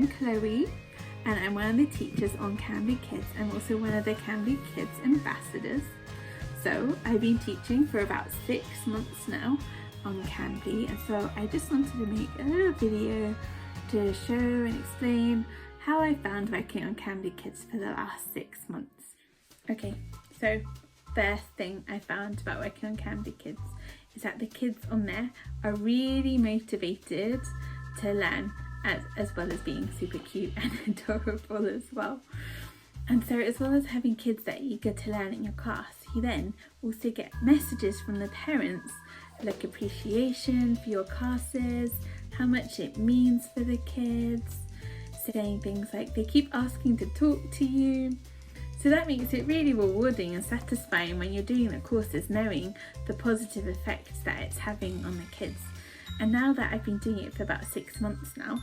I'm Chloe and I'm one of the teachers on Cambly Kids. I'm also one of the Cambly Kids ambassadors. So I've been teaching for about 6 months now on Cambly, and so I just wanted to make a little video to show and explain how I found working on Cambly Kids for the last 6 months. Okay, so first thing I found about working on Cambly Kids is that the kids on there are really motivated to learn, as well as being super cute and adorable as well. And so as well as having kids that are eager to learn in your class, you then also get messages from the parents like appreciation for your classes, how much it means for the kids, saying things like they keep asking to talk to you. So that makes it really rewarding and satisfying when you're doing the courses, knowing the positive effects that it's having on the kids. And now that I've been doing it for about 6 months now,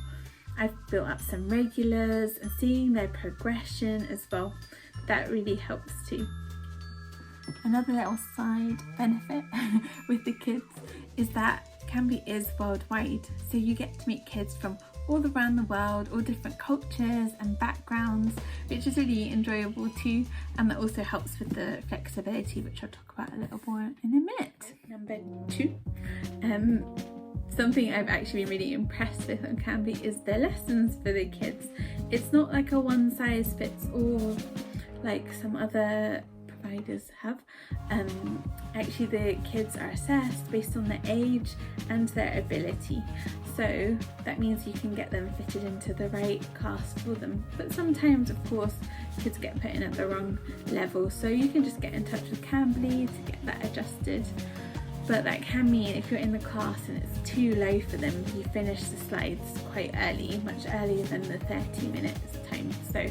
I've built up some regulars and seeing their progression as well. That really helps too. Another little side benefit with the kids is that Cambly is worldwide. So you get to meet kids from all around the world, all different cultures and backgrounds, which is really enjoyable too, and that also helps with the flexibility, which I'll talk about a little more in a minute. Number 2, something I've actually been really impressed with on Cambly is the lessons for the kids. It's not like a one size fits all like some other providers have. Actually the kids are assessed based on their age and their ability, so that means you can get them fitted into the right class for them. But sometimes of course kids get put in at the wrong level, so you can just get in touch with Cambly to get that adjusted. But that can mean if you're in the class and it's too low for them, you finish the slides quite early, much earlier than the 30 minutes time. So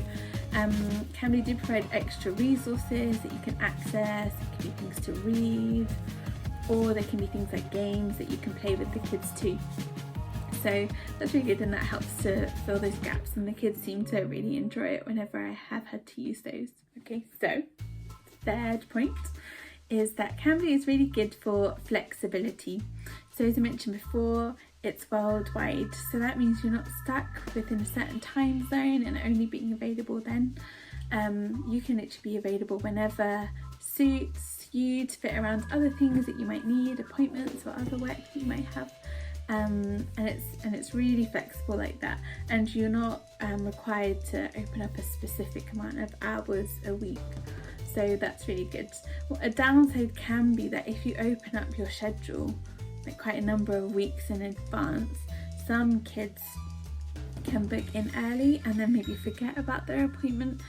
Cambly do provide extra resources that you can access. It can be things to read, or there can be things like games that you can play with the kids too. So that's really good, and that helps to fill those gaps, and the kids seem to really enjoy it whenever I have had to use those. Okay, so third point is that Cambly is really good for flexibility. So as I mentioned before, it's worldwide, so that means you're not stuck within a certain time zone and only being available then. You can literally be available whenever suits you to fit around other things that you might need, appointments or other work that you might have. And it's really flexible like that, and you're not required to open up a specific amount of hours a week. So that's really good. Well, a downside can be that if you open up your schedule like quite a number of weeks in advance, some kids can book in early and then maybe forget about their appointment.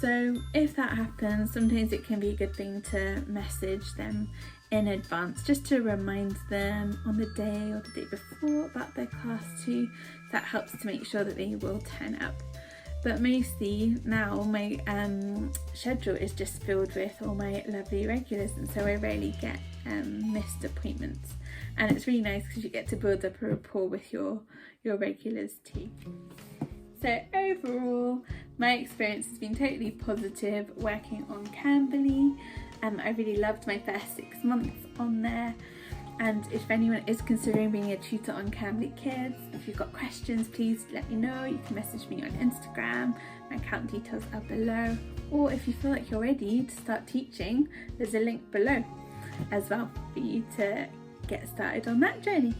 So if that happens, sometimes it can be a good thing to message them in advance just to remind them on the day or the day before about their class too. That helps to make sure that they will turn up. But mostly now my schedule is just filled with all my lovely regulars, and so I rarely get missed appointments, and it's really nice because you get to build up a rapport with your regulars too. So overall, my experience has been totally positive working on Cambly. I really loved my first 6 months on there. And if anyone is considering being a tutor on Cambly Kids, if you've got questions, please let me know. You can message me on Instagram. My account details are below. Or if you feel like you're ready to start teaching, there's a link below as well for you to get started on that journey.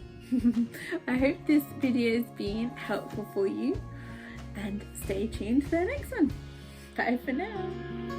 I hope this video has been helpful for you, and stay tuned for the next one. Bye for now.